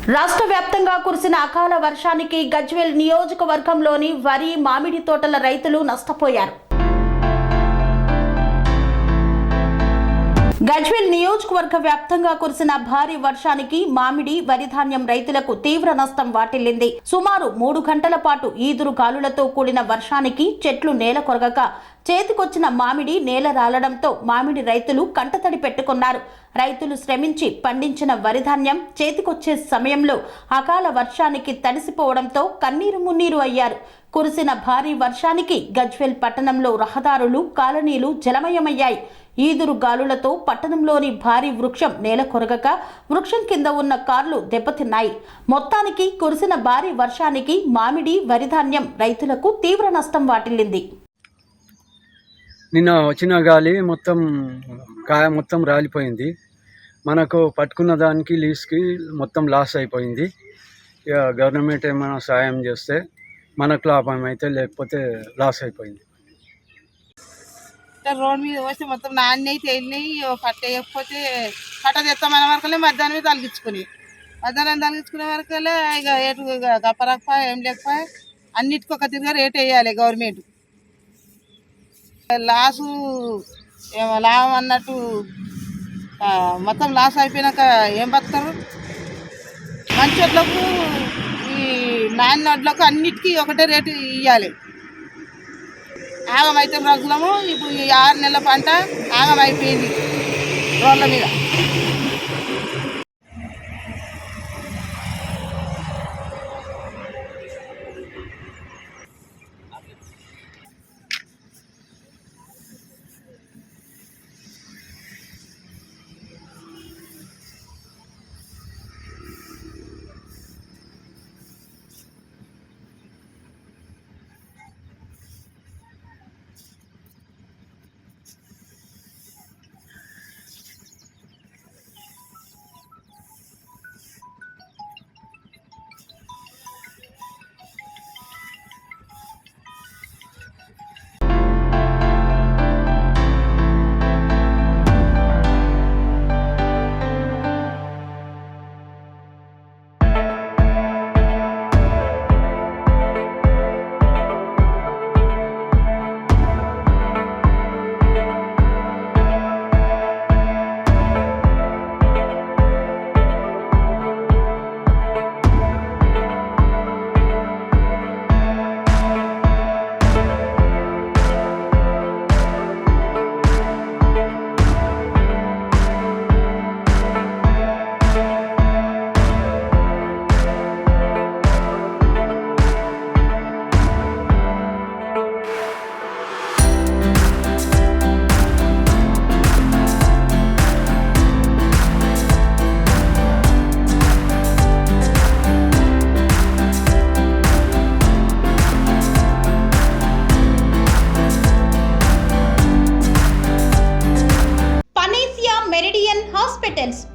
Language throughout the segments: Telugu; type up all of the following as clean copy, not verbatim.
రాష్ట్ర వ్యాప్తంగా కురిసిన అకాల వర్షానికి గజ్వేల్ నియోజకవర్గంలోని వరి మామిడి తోటల రైతులు నష్టపోయారు. గజ్వేల్ నియోజకవర్గ వ్యాప్తంగా కురిసిన భారీ వర్షానికి మామిడి వరి ధాన్యం రైతులకు తీవ్ర నష్టం వాటిల్లింది. సుమారు 3 గంటల పాటు ఈదురు గాలులతో కూడిన వర్షానికి చెట్లు నేల కొరగక చేతికొచ్చిన మామిడి నేల రాలడంతో మామిడి రైతులు కంటతడి పెట్టుకున్నారు. రైతులు శ్రమించి పండించిన వరి ధాన్యం చేతికొచ్చే సమయంలో అకాల వర్షానికి తడిసిపోవడంతో కన్నీరు మున్నీరు అయ్యారు. కురిసిన భారీ వర్షానికి గజ్వేల్ పట్టణంలో రహదారులు కాలనీలు జలమయమయ్యాయి. ఈదురు గాలులతో పట్టణంలోని భారీ వృక్షం నేల కొరగక వృక్షం కింద ఉన్న కార్లు దెబ్బతిన్నాయి. మొత్తానికి కురిసిన భారీ వర్షానికి మామిడి వరి ధాన్యం రైతులకు తీవ్ర నష్టం వాటిల్లింది. నిన్న వచ్చిన గాలి కాయ మొత్తం రాలిపోయింది. మనకు పట్టుకున్న దానికి లీజ్కి మొత్తం లాస్ అయిపోయింది. ఇక గవర్నమెంట్ ఏమైనా సాయం చేస్తే మనకు లాభం అయితే, లేకపోతే లాస్ అయిపోయింది. రోడ్ మీద వస్తే మొత్తం నాన్న అయితే వెళ్ళినాయి. కట్ట వేయకపోతే కట్ట తెస్తామనే వరకలే మధ్యాహ్నం మీద తలిగించుకుని తలిగించుకునే వరకలే ఇక రేటు గప్పరకపో ఏం లేకపోయా అన్నిటికీ ఒక తిరిగా రేటు వేయాలి గవర్నమెంట్. లాభం అన్నట్టు మొత్తం లాస్ అయిపోయినాక ఏం బతుకుతారు? మంచి వడ్లకు ఈ నాన్న వడ్లకు అన్నిటికీ ఒకటే రేటు ఇవ్వాలి. ఆగమైతే రోజులము ఇప్పుడు ఈ 6 నెలల పంట ఆగమైపోయింది రోడ్ల మీద.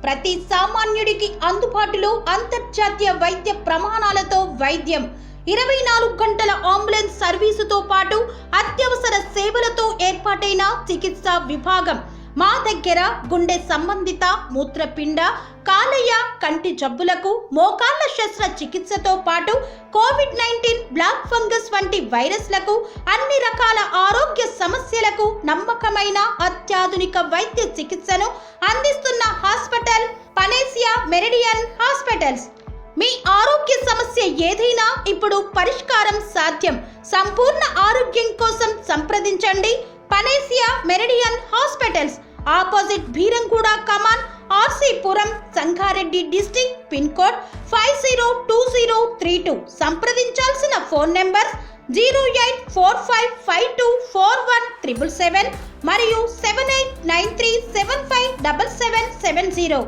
ప్రతి సామాన్యుడికి అందుబాటులో అంతర్జాతీయ వైద్య ప్రమాణాలతో వైద్యం, 24 గంటల అంబులెన్స్ సర్వీసుతో పాటు అత్యవసర సేవలతో ఏర్పాటైన చికిత్సా విభాగం. మా దగ్గర గుండె సంబంధిత, మూత్రపిండ, కాలేయ, కంటి జబ్బులకు, మోకాళ్ల శస్త్ర చికిత్సతో పాటు కోవిడ్-19, బ్లాక్ ఫంగస్ వంటి వైరస్లకు, అన్ని రకాల ఆరోగ్య సమస్యలకు నమ్మకమైన అత్యాధునిక వైద్య చికిత్సను అందిస్తున్న హాస్పిటల్ పనేసియా మెరిడియన్ హాస్పిటల్స్. మీ ఆరోగ్య సమస్య ఏదైనా ఇప్పుడు పరిష్కారం సాధ్యం. సంపూర్ణ ఆరోగ్యం కోసం సంప్రదించండి Panacea Meridian hospitals, opposite Beeramguda Kaman, RC Puram, Sangareddy district, pin code 502032. సంప్రదించాల్సిన ఫోన్ నెంబర్ 0845524177 మరియు 7893757770.